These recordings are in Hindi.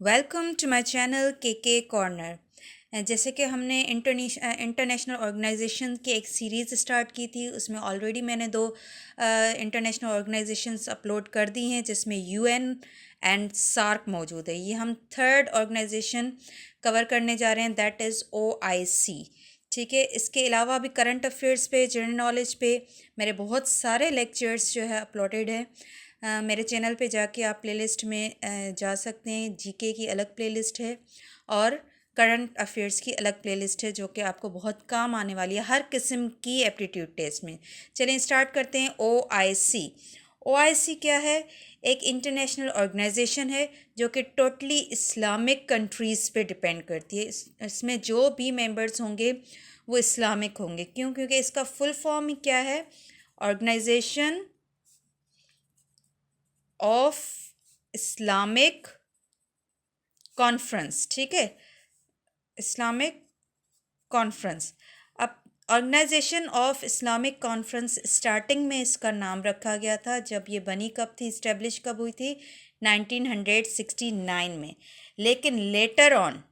वेलकम टू माय चैनल के कॉर्नर। जैसे कि हमने इंटरनेशनल ऑर्गेनाइजेशन की एक सीरीज़ स्टार्ट की थी, उसमें ऑलरेडी मैंने 2 इंटरनेशनल ऑर्गेनाइजेशंस अपलोड कर दी हैं, जिसमें यूएन एंड सार्क मौजूद है। ये हम थर्ड ऑर्गेनाइजेशन कवर करने जा रहे हैं, दैट इज़ ओआईसी। ठीक है, इसके अलावा भी करंट अफेयर्स पे, जनरल नॉलेज पे मेरे बहुत सारे लेक्चर्स जो है अपलोडेड हैं। मेरे चैनल पे जाके आप प्लेलिस्ट में जा सकते हैं। जीके की अलग प्लेलिस्ट है और करंट अफेयर्स की अलग प्लेलिस्ट है, जो कि आपको बहुत काम आने वाली है हर किस्म की एप्टीट्यूड टेस्ट में। चलिए स्टार्ट करते हैं। ओआईसी। ओआईसी क्या है? एक इंटरनेशनल ऑर्गेनाइजेशन है जो कि टोटली इस्लामिक कंट्रीज़ पे डिपेंड करती है। इसमें जो भी मेंबर्स होंगे वो इस्लामिक होंगे। क्यों? क्योंकि इसका फुल फॉर्म ही क्या है? Organisation of Islamic conference. ठीक है, इस्लामिक कॉन्फ्रेंस। अब organisation of Islamic conference starting में इसका नाम रखा गया था। जब ये बनी कब थी, इस्टेब्लिश कब हुई थी? 1969 में। लेकिन लेटर ऑन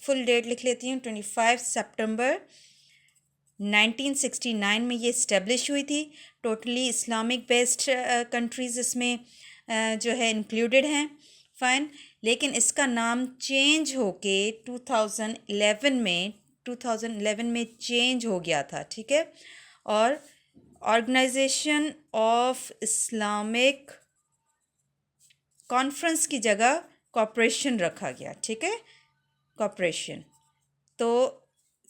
फुल डेट लिख लेती हूँ, 25 सितंबर 1969 में ये इस्टेब्लिश हुई थी। टोटली इस्लामिक बेस्ड कंट्रीज़ इसमें जो है इंक्लूडेड हैं। फ़ाइन। लेकिन इसका नाम चेंज होके 2011 में चेंज हो गया था। ठीक है, और ऑर्गेनाइजेशन ऑफ इस्लामिक कॉन्फ्रेंस की जगह कॉरपोरेशन रखा गया। ठीक है, कॉरपोरेशन। तो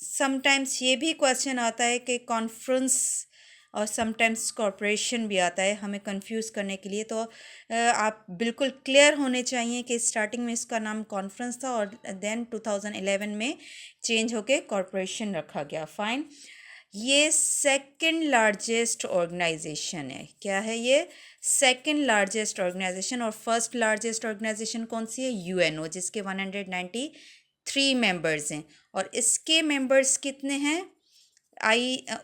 समटाइम्स ये भी क्वेश्चन आता है कि कॉन्फ्रेंस और समटाइम्स कॉरपोरेशन भी आता है, हमें कंफ्यूज करने के लिए। तो आप बिल्कुल क्लियर होने चाहिए कि स्टार्टिंग में इसका नाम कॉन्फ्रेंस था और देन 2011 में चेंज होके कॉरपोरेशन रखा गया। फाइन। ये सेकंड लार्जेस्ट ऑर्गेनाइजेशन है। क्या है ये? Second largest organisation. और फर्स्ट लार्जेस्ट ऑर्गेनाइजेशन कौन सी है? यूएनओ, जिसके 193 मेंबर्स हैं। और इसके मेंबर्स कितने हैं?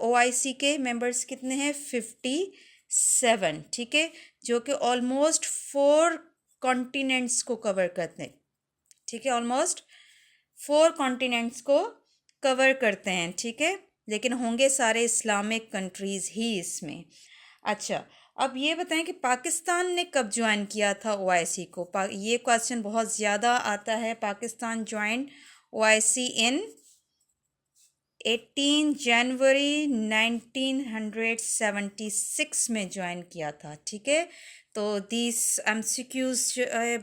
ओआईसी के मेंबर्स कितने हैं? 57। ठीक है, जो कि ऑलमोस्ट 4 कॉन्टिनेंट्स को कवर करते हैं। ठीक है, ऑलमोस्ट 4 कॉन्टिनेंट्स को कवर करते हैं। ठीक है, लेकिन होंगे सारे इस्लामिक कंट्रीज़ ही इसमें। अच्छा, अब ये बताएं कि पाकिस्तान ने कब ज्वाइन किया था ओआईसी को? ये क्वेश्चन बहुत ज़्यादा आता है। पाकिस्तान ज्वाइन ओआईसी इन 18 जनवरी 1976 में ज्वाइन किया था। ठीक है, तो दिस एमसीक्यूज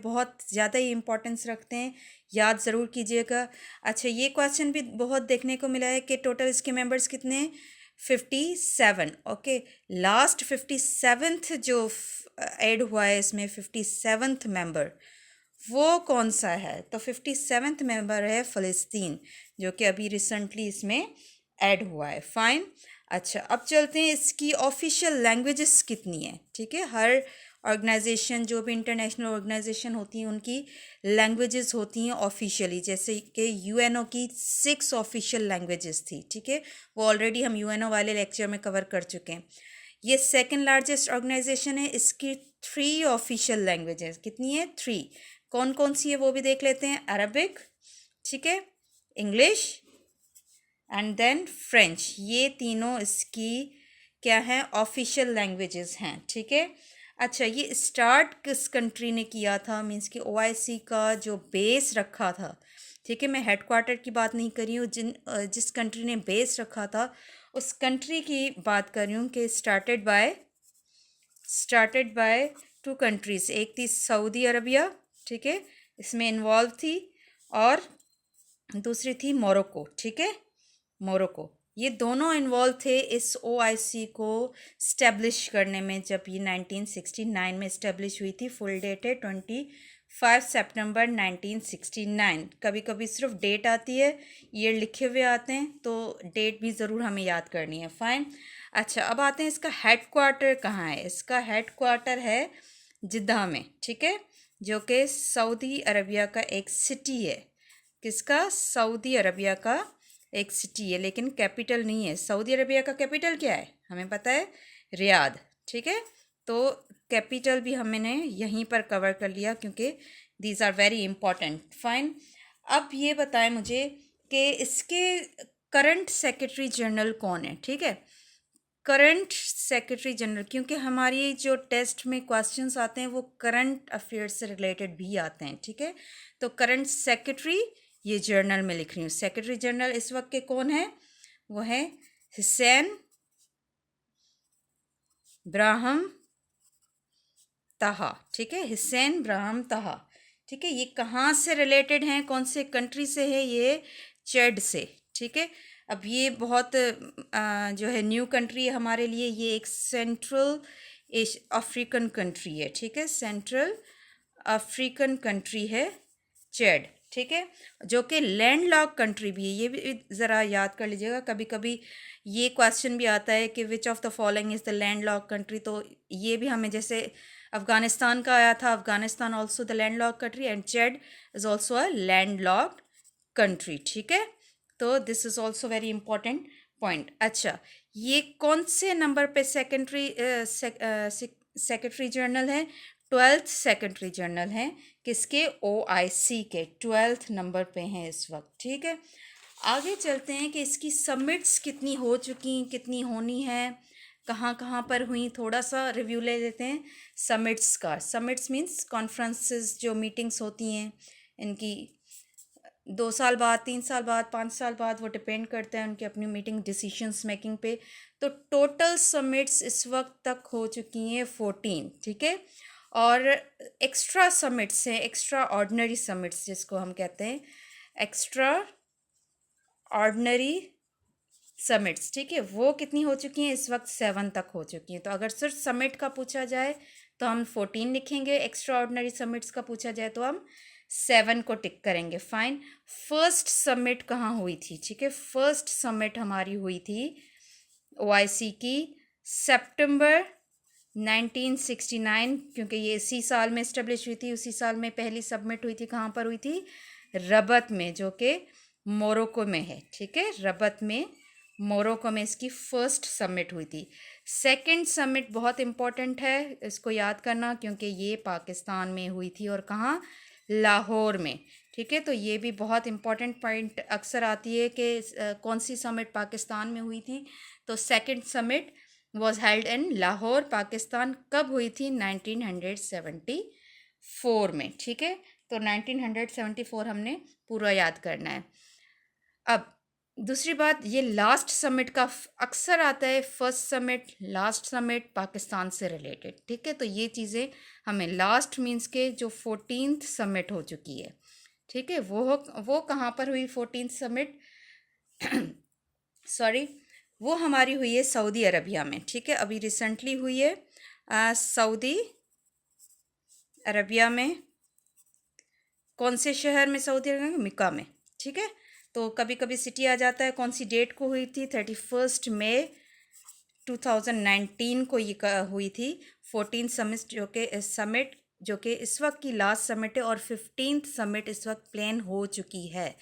बहुत ज़्यादा ही इम्पोर्टेंस रखते हैं, याद ज़रूर कीजिएगा। अच्छा, ये क्वेश्चन भी बहुत देखने को मिला है कि टोटल इसके मेंबर्स कितने हैं? 57। ओके, लास्ट 57th जो ऐड हुआ है इसमें, 57th मेंबर वो कौन सा है? तो 57th मेंबर है फ़लस्तीन, जो कि अभी रिसेंटली इसमें ऐड हुआ है। फाइन। अच्छा, अब चलते हैं इसकी ऑफिशियल लैंग्वेजेस कितनी है। ठीक है, हर ऑर्गेनाइजेशन, जो भी इंटरनेशनल ऑर्गेनाइजेशन होती हैं, उनकी लैंग्वेजेस होती हैं ऑफिशियली। जैसे कि यूएनओ की 6 ऑफिशियल लैंग्वेजेस थी। ठीक है, वो ऑलरेडी हम यूएनओ वाले लेक्चर में कवर कर चुके हैं। ये सेकेंड लार्जेस्ट ऑर्गेनाइजेशन है, इसकी 3 ऑफिशियल लैंग्वेजेस कितनी है? 3। कौन कौन सी है वो भी देख लेते हैं। अरबिक, ठीक है, इंग्लिश एंड देन फ्रेंच। ये तीनों इसकी क्या है? ऑफिशियल लैंग्वेजेस हैं। ठीक है। अच्छा, ये स्टार्ट किस कंट्री ने किया था? मींस कि ओआईसी का जो बेस रखा था। ठीक है, मैं हेडक्वार्टर की बात नहीं कर रही हूँ, जिस कंट्री ने बेस रखा था उस कंट्री की बात कर रही हूँ कि स्टार्टेड बाय 2 कंट्रीज़। एक थी सऊदी अरबिया, ठीक है, इसमें इन्वॉल्व थी, और दूसरी थी मोरक्को। ठीक है, मोरक्को। ये दोनों इन्वॉल्व थे इस ओआईसी को स्टैब्लिश करने में। जब ये 1969 में इस्टेब्लिश हुई थी, फुल डेट है 25 सितंबर 1969। कभी कभी सिर्फ डेट आती है, ईयर लिखे हुए आते हैं, तो डेट भी ज़रूर हमें याद करनी है। फाइन। अच्छा, अब आते हैं इसका हेडक्वार्टर कहाँ है। इसका हेडक्वार्टर है जिद्दा में। ठीक है, जो कि सऊदी अरबिया का एक सिटी है। किसका? सऊदी अरबिया का एक सिटी है, लेकिन कैपिटल नहीं है। सऊदी अरबिया का कैपिटल क्या है? हमें पता है, रियाद। ठीक है, तो कैपिटल भी हमने यहीं पर कवर कर लिया, क्योंकि these are very important. Fine. अब ये बताएं मुझे कि इसके करंट सेक्रेटरी जनरल कौन है। ठीक है, करंट सेक्रेटरी जनरल, क्योंकि हमारी जो टेस्ट में क्वेश्चंस आते हैं वो करंट अफेयर्स से रिलेटेड भी आते हैं। ठीक है, तो करंट सेक्रेटरी ये जर्नल में लिख रही हूँ। सेक्रेटरी जनरल इस वक्त के कौन है? वो है हुसैन ब्राहम ताहा। ठीक है, हुसैन ब्राहम ताहा। ठीक है, ये कहाँ से रिलेटेड हैं, कौन से कंट्री से है? ये चैड से। ठीक है, अब ये बहुत जो है न्यू कंट्री है हमारे लिए। ये एक सेंट्रल अफ्रीकन कंट्री है। ठीक है, सेंट्रल अफ्रीकन कंट्री है चैड। ठीक है, जो कि लैंड लॉक कंट्री भी है। ये भी ज़रा याद कर लीजिएगा, कभी कभी ये क्वेश्चन भी आता है कि which of the following is the land lock country. तो ये भी हमें, जैसे अफ़गानिस्तान का आया था, Afghanistan also the land lock country and Chad is also a land lock country. ठीक है, तो this is also very important point. अच्छा, ये कौन से नंबर पे सेक्रेटरी जनरल है? 12th सेक्रेटरी जनरल हैं। किसके? OIC के 12th नंबर पे हैं इस वक्त। ठीक है, आगे चलते हैं कि इसकी सबमिट्स कितनी हो चुकी, कितनी होनी है, कहाँ कहाँ पर हुई, थोड़ा सा रिव्यू ले लेते हैं सबमिट्स का। सबमिट्स मीन्स कॉन्फ्रेंसेस, जो मीटिंग्स होती हैं इनकी 2 साल बाद, 3 साल बाद, 5 साल बाद, वो डिपेंड करता है उनकी अपनी मीटिंग डिसीशंस मेकिंग पे। तो टोटल सबमिट्स इस वक्त तक हो चुकी हैं 14। ठीक है, और एक्स्ट्रा सबमिट्स हैं, एक्स्ट्रा ऑर्डिनरी सबमिट्स जिसको हम कहते हैं, एक्स्ट्रा ऑर्डिनरी सबमिट्स। ठीक है, वो कितनी हो चुकी हैं इस वक्त? 7 तक हो चुकी हैं। तो अगर सिर्फ सबमिट का पूछा जाए तो हम 14 लिखेंगे, एक्स्ट्रा ऑर्डिनरी सबमिट्स का पूछा जाए तो हम 7 को टिक करेंगे। फाइन। फर्स्ट सबमिट कहाँ हुई थी? ठीक है, फर्स्ट सबमिट हमारी हुई थी OIC की सितंबर 1969, क्योंकि ये इसी साल में इस्टेब्लिश हुई थी। उसी साल में पहली सबमिट हुई थी। कहाँ पर हुई थी? रबत में, जो कि मोरक्को में है। ठीक है, रबत में, मोरक्को में इसकी फर्स्ट सबमिट हुई थी। सेकंड सबमिट बहुत इम्पॉर्टेंट है, इसको याद करना, क्योंकि ये पाकिस्तान में हुई थी। और कहाँ? लाहौर में। ठीक है, तो ये भी बहुत इम्पॉर्टेंट पॉइंट अक्सर आती है कि कौन सी सबमिट पाकिस्तान में हुई थी। तो second submit was held in Lahore, Pakistan. कब हुई थी? 1974 में। ठीक है, तो 1974 हमने पूरा याद करना है। अब दूसरी बात, ये लास्ट समिट का अक्सर आता है, first summit, last summit, Pakistan से रिलेटेड। ठीक है, तो ये चीज़ें हमें, लास्ट मीन्स के जो 14th समिट हो चुकी है। ठीक है, वो कहाँ पर हुई 14th समिट? सॉरी, वो हमारी हुई है सऊदी अरबिया में। ठीक है, अभी रिसेंटली हुई है सऊदी अरबिया में। कौन से शहर में? सऊदी अरबिया में, मक्का में। ठीक है, तो कभी कभी सिटी आ जाता है। कौन सी डेट को हुई थी? 31 मई 2019 को ये हुई थी 14 समिट, जो कि इस वक्त की लास्ट समिट है। और 15th समिट इस वक्त प्लान हो चुकी है,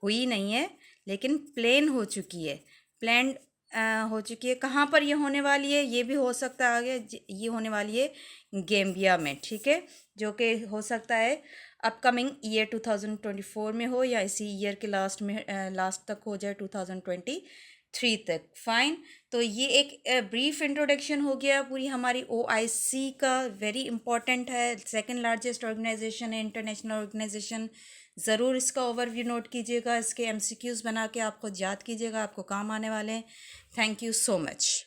हुई नहीं है लेकिन प्लान हो चुकी है, प्लान हो चुकी है। कहाँ पर ये होने वाली है? ये भी हो सकता है आगे, ये होने वाली है गैम्बिया में। ठीक है, जो कि हो सकता है अपकमिंग ईयर 2024 में हो, या इसी ईयर के लास्ट में, लास्ट तक हो जाए 2023 तक। फाइन। तो ये एक ब्रीफ इंट्रोडक्शन हो गया पूरी हमारी OIC का। वेरी इंपॉर्टेंट है, सेकंड लार्जेस्ट ऑर्गेनाइजेशन है, इंटरनेशनल ऑर्गेनाइजेशन। ज़रूर इसका ओवरव्यू नोट कीजिएगा, इसके MCQs बना के आप खुद याद कीजिएगा, आपको काम आने वाले हैं। Thank you so much.